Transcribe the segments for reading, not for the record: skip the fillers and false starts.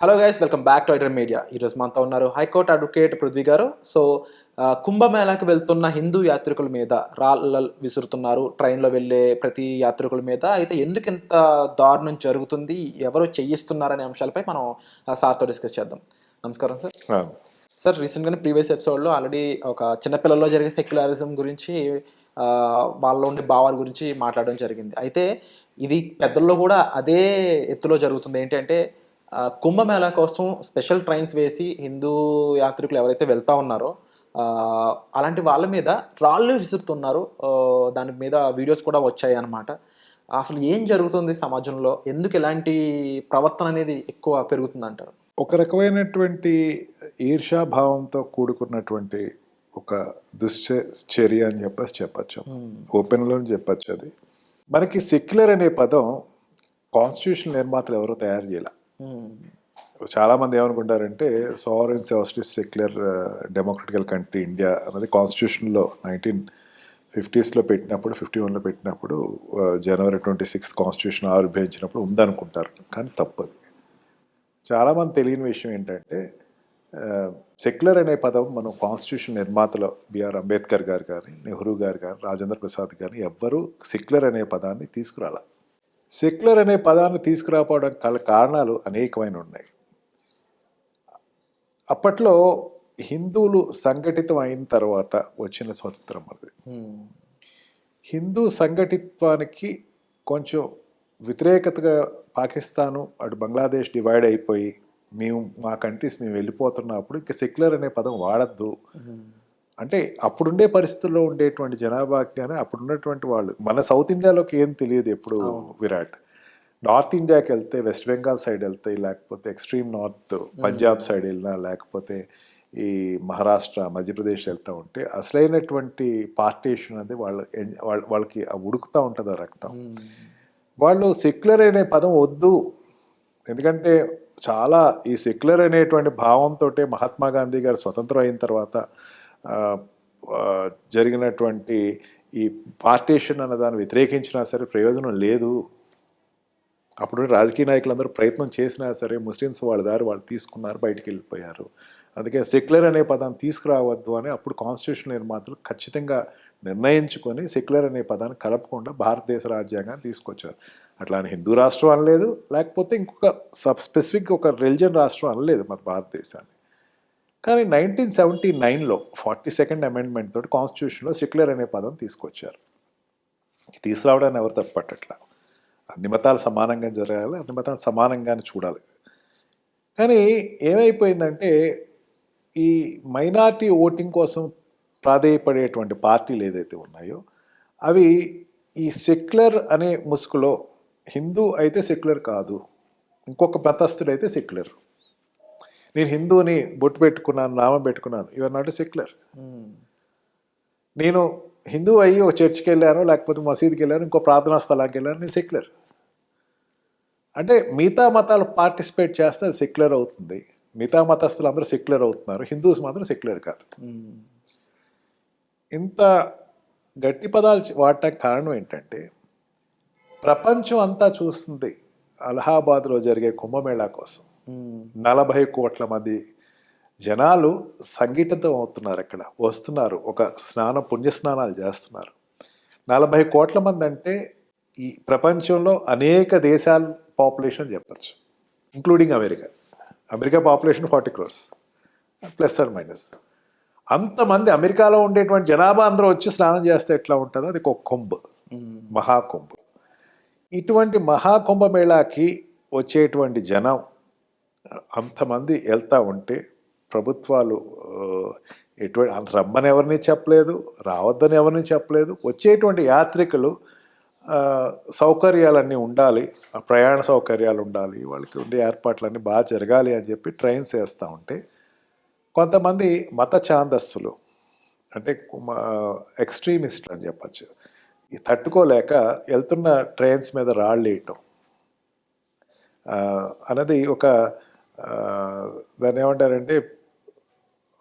Hello guys, welcome back to iDream media. ఈరోజు మనతో ఉన్నారు హైకోర్టు అడ్వకేట్ పృథ్వీ గారు. సో కుంభమేళాకి వెళ్తున్న హిందూ యాత్రికుల మీద రాళ్ళ విసురుతున్నారు, ట్రైన్లో వెళ్ళే ప్రతి యాత్రికుల మీద. అయితే ఎందుకు ఇంత దారుణం జరుగుతుంది, ఎవరు చేయిస్తున్నారనే అంశాలపై మనం సార్తో డిస్కస్ చేద్దాం. నమస్కారం సార్. సార్, రీసెంట్గానే ప్రీవియస్ ఎపిసోడ్లో ఆల్రెడీ ఒక చిన్నపిల్లల్లో జరిగే సెక్యులరిజం గురించి, వాళ్ళలో ఉండే భావాల గురించి మాట్లాడడం జరిగింది. అయితే ఇది పెద్దల్లో కూడా అదే ఎత్తులో జరుగుతుంది. ఏంటంటే కుంభమేళా కోసం స్పెషల్ ట్రైన్స్ వేసి హిందూ యాత్రికులు ఎవరైతే వెళ్తా ఉన్నారో అలాంటి వాళ్ళ మీద రాళ్ళు విసురుతున్నారు. దాని మీద వీడియోస్ కూడా వచ్చాయి అన్నమాట. అసలు ఏం జరుగుతుంది సమాజంలో, ఎందుకు ఇలాంటి ప్రవర్తన అనేది ఎక్కువ పెరుగుతుందంటారు? ఒక రకమైనటువంటి ఈర్షాభావంతో కూడుకున్నటువంటి ఒక దుశ్చర్య అని చెప్పచ్చు. ఓపెన్లో చెప్పచ్చు. అది మనకి సెక్యులర్ అనే పదం కాన్స్టిట్యూషన్ నిర్మాతలు ఎవరో తయారు చేయాల. చాలామంది ఏమనుకుంటారంటే sovereign socialist secular democratical country India అన్నది కాన్స్టిట్యూషన్లో 1950s పెట్టినప్పుడు, 51లో పెట్టినప్పుడు, జనవరి 26 కాన్స్టిట్యూషన్ ఆవిర్భవించినప్పుడు ఉందనుకుంటారు. కానీ తప్పదు. చాలామంది తెలియని విషయం ఏంటంటే సెక్యులర్ అనే పదం మనం కాన్స్టిట్యూషన్ నిర్మాతలో బిఆర్ అంబేద్కర్ గారు కానీ, నెహ్రూ గారు కానీ, రాజేంద్ర ప్రసాద్ కానీ ఎవ్వరూ సెక్యులర్ అనే పదాన్ని తీసుకురాల. సెక్యులర్ అనే పదాన్ని తీసుకురాపోవడం కారణాలు అనేకమైన ఉన్నాయి. అప్పట్లో హిందువులు సంఘటితం అయిన తర్వాత వచ్చిన స్వతంత్రం అది. హిందూ సంఘటిత్వానికి కొంచెం వ్యతిరేకతగా పాకిస్తాను, అటు బంగ్లాదేశ్ డివైడ్ అయిపోయి మా కంట్రీస్ మేము వెళ్ళిపోతున్నప్పుడు ఇంకా సెక్యులర్ అనే పదం వాడద్దు అంటే, అప్పుడుండే పరిస్థితుల్లో ఉండేటువంటి జనాభాకి కానీ అప్పుడు ఉన్నటువంటి వాళ్ళు, మన సౌత్ ఇండియాలోకి ఏం తెలియదు ఎప్పుడు విరాట్. నార్త్ ఇండియాకి వెళ్తే, వెస్ట్ బెంగాల్ సైడ్ వెళ్తే, లేకపోతే ఎక్స్ట్రీమ్ నార్త్ పంజాబ్ సైడ్ వెళ్ళినా, లేకపోతే ఈ మహారాష్ట్ర, మధ్యప్రదేశ్ వెళ్తూ ఉంటే అసలైనటువంటి పార్టీషన్ అనేది వాళ్ళకి ఉడుకుతూ ఉంటుంది ఆ రక్తం. వాళ్ళు సెక్యులర్ అనే పదం వద్దు, ఎందుకంటే చాలా ఈ సెక్యులర్ అనేటువంటి భావంతో మహాత్మా గాంధీ గారు స్వతంత్రం అయిన తర్వాత జరిగినటువంటి ఈ పార్టీషన్ అన్న దాన్ని వ్యతిరేకించినా సరే ప్రయోజనం లేదు. అప్పుడు రాజకీయ నాయకులందరూ ప్రయత్నం చేసినా సరే ముస్లిమ్స్ వాళ్ళ దారి వాళ్ళు తీసుకున్నారు, బయటికి వెళ్ళిపోయారు. అందుకే సెక్యులర్ అనే పదాన్ని తీసుకురావద్దు అని అప్పుడు కాన్స్టిట్యూషన్ నిర్మాతలు ఖచ్చితంగా నిర్ణయించుకొని సెక్యులర్ అనే పదాన్ని కలపకుండా భారతదేశ రాజ్యాంగాన్ని తీసుకొచ్చారు. అట్లానే హిందూ రాష్ట్రం అనలేదు, లేకపోతే ఇంకొక స్పెసిఫిక్ ఒక రిలిజన్ రాష్ట్రం అనలేదు మన భారతదేశాన్ని. కానీ 1979లో 42nd అమెండ్మెంట్ తోటి కాన్స్టిట్యూషన్లో సెక్యులర్ అనే పదం తీసుకొచ్చారు. తీసుకురావడాన్ని ఎవరు తప్పట్టట్లా. అన్ని మతాలు సమానంగా జరగాలి, అన్ని మతాలు సమానంగానే చూడాలి. కానీ ఏమైపోయిందంటే ఈ మైనారిటీ ఓటింగ్ కోసం ప్రాధేయపడేటువంటి పార్టీలు ఏదైతే ఉన్నాయో అవి ఈ సెక్యులర్ అనే ముసుగులో హిందూ అయితే సెక్యులర్ కాదు, ఇంకొక మతస్థుడైతే సెక్యులర్. నేను హిందూని బొట్టు పెట్టుకున్నాను, నామం పెట్టుకున్నాను, యువర్ నాట్ ఎ సెక్యులర్. నేను హిందూ అయ్యి ఒక చర్చ్కి వెళ్ళాను, లేకపోతే మసీద్కి వెళ్ళాను, ఇంకో ప్రార్థనా స్థలానికి వెళ్ళాను, నేను సెక్యులర్. అంటే మిగతా మతాలు పార్టిసిపేట్ చేస్తే అది సెక్యులర్ అవుతుంది. మిగతా మతస్థులు అందరూ సెక్యులర్ అవుతున్నారు, హిందూస్ మాత్రం సెక్యులర్ కాదు. ఇంత గట్టి పదాలు వాడటానికి కారణం ఏంటంటే ప్రపంచం అంతా చూస్తుంది అలహాబాద్లో జరిగే కుంభమేళా కోసం. 40 కోట్ల మంది జనాలు సంఘటితం అవుతున్నారు, అక్కడ వస్తున్నారు, ఒక పుణ్యస్నానాలు చేస్తున్నారు. 40 కోట్ల మంది అంటే ఈ ప్రపంచంలో అనేక దేశాల పాపులేషన్ చెప్పచ్చు, including America. America population 40 crores plus and minus. అంతమంది అమెరికాలో ఉండేటువంటి జనాభా అందరూ వచ్చి స్నానం చేస్తే ఎట్లా ఉంటుందో అది ఒక కుంభ్, మహాకుంభ్. ఇటువంటి మహాకుంభమేళాకి వచ్చేటువంటి జనం అంతమంది వెళ్తూ ఉంటే ప్రభుత్వాలు ఎటువంటి రమ్మని ఎవరిని చెప్పలేదు, రావద్దని ఎవరిని చెప్పలేదు. వచ్చేటువంటి యాత్రికులు సౌకర్యాలన్నీ ఉండాలి, ప్రయాణ సౌకర్యాలు ఉండాలి, వాళ్ళకి ఉండే ఏర్పాట్లన్నీ బాగా జరగాలి అని చెప్పి ట్రైన్స్ వేస్తూ ఉంటే కొంతమంది మత ఛాందస్సులు అంటే ఎక్స్ట్రీమిస్టులు అని చెప్పచ్చు, తట్టుకోలేక వెళ్తున్న ట్రైన్స్ మీద రాళ్ళు వేయటం అన్నది ఒక దాన్ని ఏమంటారంటే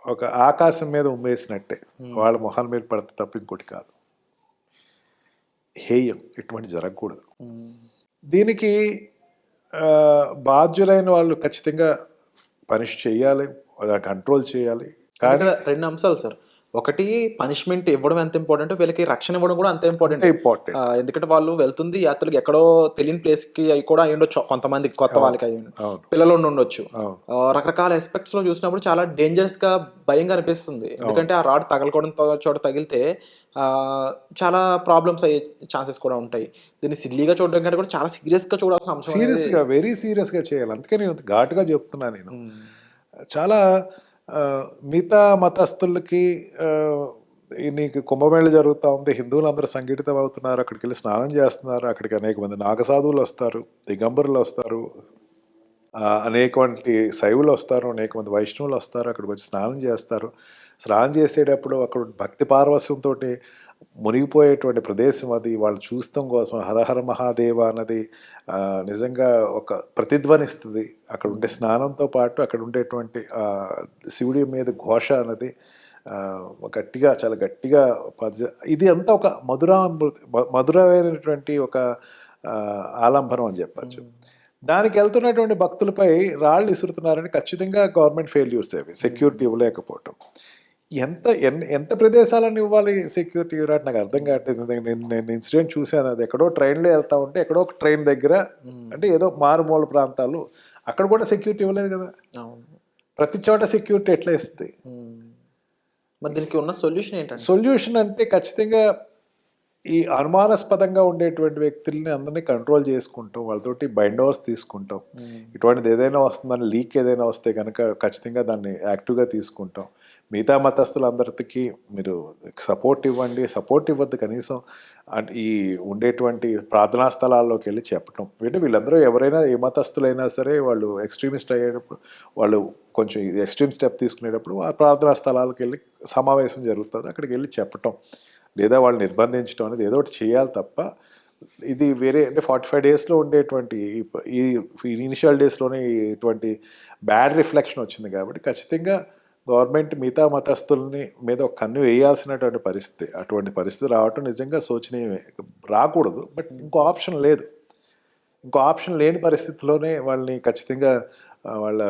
ఒక ఆకాశం మీద ఉమ్మేసినట్టే, వాళ్ళ మొహాల మీద పడితే తప్ప ఇంకోటి కాదు. హేయం, ఇటువంటి జరగకూడదు. దీనికి బాధ్యులైన వాళ్ళు ఖచ్చితంగా పనిష్ చేయాలి, కంట్రోల్ చేయాలి. కానీ ఇక్కడ 2 అంశాలు సార్. ఒకటి పనిష్మెంట్ ఇవ్వడం ఎంత ఇంపార్టెంట్, వీళ్ళకి రక్షణ ఇవ్వడం కూడా అంతే ఇంపార్టెంట్. అంతే ఇంపార్టెంట్. ఎందుకంటే వాళ్ళు వెళ్తుంది యాత్రలకు ఎక్కడో తెలియని ప్లేస్‌కి అయి కూడా అయ్యుండొచ్చు. కొంతమందికి కొత్త వాళ్ళకి అయ్యుండొచ్చు. అవును. పిల్లలు ఉండుండొచ్చు. అవును. రకరకాల ఎస్పెక్ట్స్‌లో చూసినప్పుడు చాలా డేంజరస్‌గా, భయంగా అనిపిస్తుంది. ఎందుకంటే ఆ రాడ్ తగలకూడని చోట తగిలితే చాలా ప్రాబ్లమ్స్ అయ్యే ఛాన్సెస్ కూడా ఉంటాయి. దీన్ని సిల్లీగా చూడడం కంటే కూడా చాలా సీరియస్‌గా చూడాల్సిన అంశం అనేది. సీరియస్గా, వెరీ సీరియస్గా చేయాలి. అందుకే నేను ఘాటుగా చెప్తున్నా నేను. చాలా మిగతా మతస్థులకి నీకు కుంభమేళ జరుగుతూ ఉంది, హిందువులందరూ సంఘటితం అవుతున్నారు, అక్కడికి వెళ్ళి స్నానం చేస్తున్నారు, అక్కడికి అనేక మంది నాగసాధువులు వస్తారు, దిగంబరులు వస్తారు, అనేకమంది శైవులు వస్తారు, అనేక మంది వైష్ణవులు వస్తారు, అక్కడికి వచ్చి స్నానం చేస్తారు. స్నానం చేసేటప్పుడు అక్కడ భక్తి పారవస్యంతో మునిగిపోయేటువంటి ప్రదేశం అది. వాళ్ళు చూస్తాం కోసం హరహర మహాదేవ అన్నది నిజంగా ఒక ప్రతిధ్వనిస్తుంది. అక్కడ ఉండే స్నానంతో పాటు అక్కడ ఉండేటువంటి శివుడి మీద ఘోష అన్నది గట్టిగా, చాలా గట్టిగా ఇది అంతా ఒక మధురమైనటువంటి ఒక ఆలంబనం అని చెప్పచ్చు. దానికి వెళ్తున్నటువంటి భక్తులపై రాళ్ళు ఇసురుతున్నారని ఖచ్చితంగా గవర్నమెంట్ ఫెయిల్యూర్స్ అవి, సెక్యూరిటీ ఇవ్వలేకపోవటం. ఎంత ప్రదేశాలను ఇవ్వాలి సెక్యూరిటీ విరాట్ నాకు అర్థం కావట్లేదు. నేను ఇన్సిడెంట్ చూశాను, అది ఎక్కడో ట్రైన్లో వెళ్తా ఉంటే ఎక్కడో ఒక ట్రైన్ దగ్గర, అంటే ఏదో మారుమూల ప్రాంతాలు, అక్కడ కూడా సెక్యూరిటీ ఇవ్వలేదు కదా. ప్రతి చోట సెక్యూరిటీ ఎట్లా ఇస్తుంది? మరి దీనికి ఉన్న సొల్యూషన్ ఏంటంటే, సొల్యూషన్ అంటే ఖచ్చితంగా ఈ అనుమానాస్పదంగా ఉండేటువంటి వ్యక్తుల్ని అందరినీ కంట్రోల్ చేసుకుంటాం, వాళ్ళతోటి బైండ్ ఓవర్స్ తీసుకుంటాం. ఇటువంటిది ఏదైనా వస్తుందని, లీక్ ఏదైనా వస్తే కనుక ఖచ్చితంగా దాన్ని యాక్టివ్గా తీసుకుంటాం. మిగతా మతస్థులందరికీ మీరు సపోర్ట్ ఇవ్వండి, సపోర్ట్ ఇవ్వద్దు కనీసం ఈ ఉండేటువంటి ప్రార్థనా స్థలాల్లోకి వెళ్ళి చెప్పటం. వీళ్ళందరూ ఎవరైనా ఏ మతస్థులైనా సరే వాళ్ళు ఎక్స్ట్రీమిస్ట్ అయ్యేటప్పుడు, వాళ్ళు కొంచెం ఎక్స్ట్రీమ్ స్టెప్ తీసుకునేటప్పుడు ఆ ప్రార్థనా స్థలాలకు వెళ్ళి సమావేశం జరుగుతుంది, అక్కడికి వెళ్ళి చెప్పటం, లేదా వాళ్ళు నిర్బంధించడం అనేది ఏదో ఒకటి చేయాలి తప్ప ఇది వేరే అంటే 45 డేస్లో ఉండేటువంటి ఈ ఇనిషియల్ డేస్లోనే ఇటువంటి బ్యాడ్ రిఫ్లెక్షన్ వచ్చింది. కాబట్టి ఖచ్చితంగా గవర్నమెంట్ మిగతా మతస్థుల్ని మీద ఒక కన్ను వేయాల్సినటువంటి పరిస్థితి, అటువంటి పరిస్థితి రావటం నిజంగా శోచనీయమే. రాకూడదు, బట్ ఇంకో ఆప్షన్ లేదు. ఇంకో ఆప్షన్ లేని పరిస్థితిలోనే వాళ్ళని ఖచ్చితంగా వాళ్ళ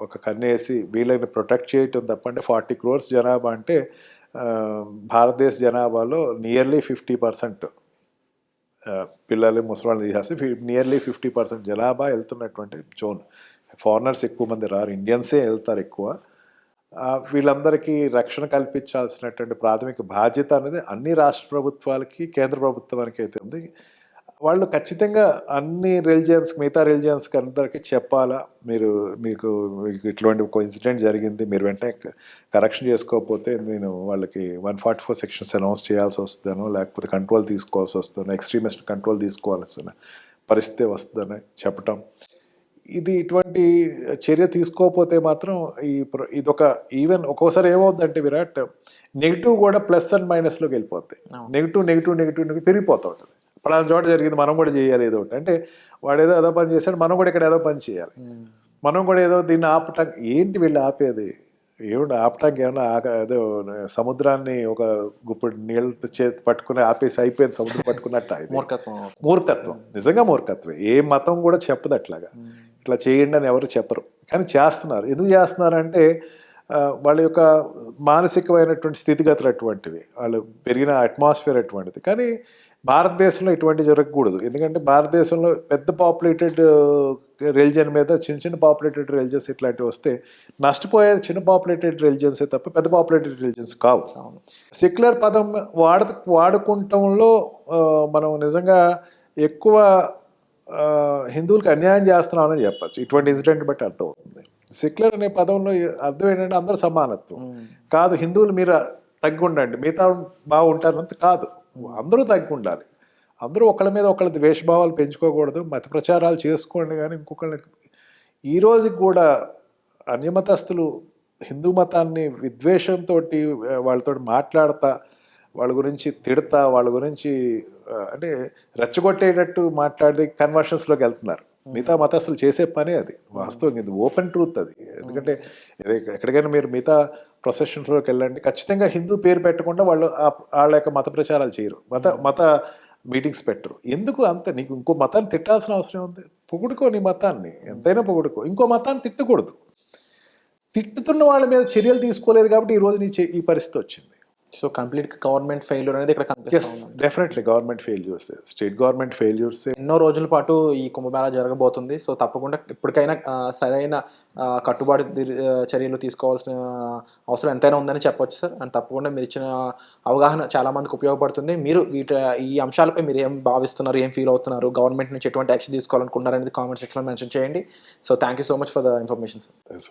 ఒక కన్నేసి వీళ్ళని ప్రొటెక్ట్ చేయటం తప్ప. అంటే 40 crores జనాభా అంటే భారతదేశ జనాభాలో నియర్లీ 50% పిల్లలు ముసలాళ్ళు తీసేస్తే నియర్లీ 50% జనాభా వెళ్తున్నటువంటి జోన్. ఫారినర్స్ ఎక్కువ మంది రారు, ఇండియన్సే వెళ్తారు ఎక్కువ. వీళ్ళందరికీ రక్షణ కల్పించాల్సినటువంటి ప్రాథమిక బాధ్యత అనేది అన్ని రాష్ట్ర ప్రభుత్వాలకి, కేంద్ర ప్రభుత్వానికి అయితే ఉంది. వాళ్ళు ఖచ్చితంగా అన్ని రిలీజియన్స్, మిగతా రిలీజియన్స్కి అందరికీ చెప్పాలా, మీకు ఇటువంటి ఒక ఇన్సిడెంట్ జరిగింది, మీరు వెంటనే కరెక్షన్ చేసుకోకపోతే నేను వాళ్ళకి 144 సెక్షన్స్ అనౌన్స్ చేయాల్సి వస్తుందనో, లేకపోతే కంట్రోల్ తీసుకోవాల్సి వస్తుందో, ఎక్స్ట్రీమిస్ట్ కంట్రోల్ తీసుకోవాల్సిన పరిస్థితి వస్తుందని చెప్పటం. ఇటువంటి చర్య తీసుకోకపోతే మాత్రం ఇదొక ఈవెన్ ఒక్కోసారి ఏమవుతుందంటే విరాట్, నెగిటివ్ కూడా ప్లస్ అండ్ మైనస్లోకి వెళ్ళిపోతాయి. నెగిటివ్ పెరిగిపోతూ ఉంటుంది. పలానా చోట జరిగింది, మనం కూడా చేయాలి ఏదో ఒకటి. అంటే వాడు ఏదో పని చేశాడు, మనం కూడా ఇక్కడ ఏదో పని చేయాలి, మనం కూడా ఏదో దీన్ని ఆపటం. ఏంటి వీళ్ళు ఆపేది? ఏమిటి ఆపటానికి? ఏమన్నా ఏదో సముద్రాన్ని ఒక గుప్పుడు నీళ్ళతో పట్టుకుని ఆపేసి అయిపోయింది సముద్రం పట్టుకున్నట్టు. మూర్ఖత్వం, నిజంగా మూర్ఖత్వం. ఏ మతం కూడా చెప్పదు అట్లాగా, ఇట్లా చేయండి అని ఎవరు చెప్పరు. కానీ చేస్తున్నారు. ఎందుకు చేస్తున్నారంటే వాళ్ళ యొక్క మానసికమైనటువంటి స్థితిగతులు అటువంటివి, వాళ్ళు పెరిగిన అట్మాస్ఫియర్ అటువంటిది. కానీ భారతదేశంలో ఇటువంటి జరగకూడదు. ఎందుకంటే భారతదేశంలో పెద్ద పాపులేటెడ్ రిలీజియన్ మీద చిన్న పాపులేటెడ్ రిలీజియన్స్ ఇట్లాంటివి వస్తే నష్టపోయేది చిన్న పాపులేటెడ్ రిలీజియన్సే తప్ప పెద్ద పాపులేటెడ్ రిలీజియన్స్ కావు. సెక్యులర్ పదం వాడుకుంటంలో మనం నిజంగా ఎక్కువ హిందువులకు అన్యాయం చేస్తున్నామని చెప్పచ్చు. ఇటువంటి ఇన్సిడెంట్ బట్టి అర్థమవుతుంది. సెక్యులర్ అనే పదంలో అర్థం ఏంటంటే అందరూ సమానత్వం కాదు. హిందువులు మీరు తగ్గి ఉండండి, మిగతా బాగుంటారంత కాదు. అందరూ తగ్గి ఉండాలి. అందరూ ఒకళ్ళ మీద ఒకళ్ళ ద్వేషభావాలు పెంచుకోకూడదు. మత ప్రచారాలు చేసుకోండి, కానీ ఇంకొకళ్ళకి ఈ రోజుకి కూడా అన్యమతస్థులు హిందూ మతాన్ని విద్వేషంతో వాళ్ళతో మాట్లాడతా, వాళ్ళ గురించి తిడతా, వాళ్ళ గురించి అంటే రెచ్చగొట్టేటట్టు మాట్లాడి కన్వర్షన్స్లోకి వెళ్తున్నారు. మిగతా మతస్థులు చేసే పనే అది. వాస్తవం, ఇది ఓపెన్ ట్రూత్ అది. ఎందుకంటే ఎక్కడికైనా మీరు మిగతా ప్రొసెషన్స్లోకి వెళ్ళండి, ఖచ్చితంగా హిందూ పేరు పెట్టకుండా వాళ్ళ యొక్క మత ప్రచారాలు చేయరు. మత మీటింగ్స్ పెట్టరు. ఎందుకు అంత నీకు ఇంకో మతాన్ని తిట్టాల్సిన అవసరం ఉంది? పొగుడుకో నీ మతాన్ని, ఎంతైనా పొగుడుకో. ఇంకో మతాన్ని తిట్టకూడదు. తిట్టుతున్న వాళ్ళ మీద చర్యలు తీసుకోలేదు కాబట్టి ఈరోజు ఈ పరిస్థితి వచ్చింది. సో కంప్లీట్ గవర్నమెంట్ ఫెయిల్యూర్ అనేది ఇక్కడ కనిపిస్తా ఎస్, ఉంది. Definitely government failures, state government failures. ఎన్నో రోజుల పాటు ఈ కుంభమేళా జరగబోతుంది. సో తప్పకుండా ఇప్పటికైనా సరైన కట్టుబాటు చర్యలు తీసుకోవాల్సిన అవసరం ఎంతైనా ఉందని చెప్పొచ్చు సార్. అండ్ తప్పకుండా మీరు ఇచ్చిన అవగాహన చాలా మందికి ఉపయోగపడుతుంది. మీరు ఈ అంశాలపై మీరు ఏం భావిస్తున్నారు, ఏం ఫీల్ అవుతున్నారు, గవర్నమెంట్ నుంచి ఎటువంటి యాక్షన్ తీసుకోవాలనుకుంటున్నారు అనేది కామెంట్ సెక్షన్లో మెన్షన్ చేయండి. So thank you so much for the information sir. Yes.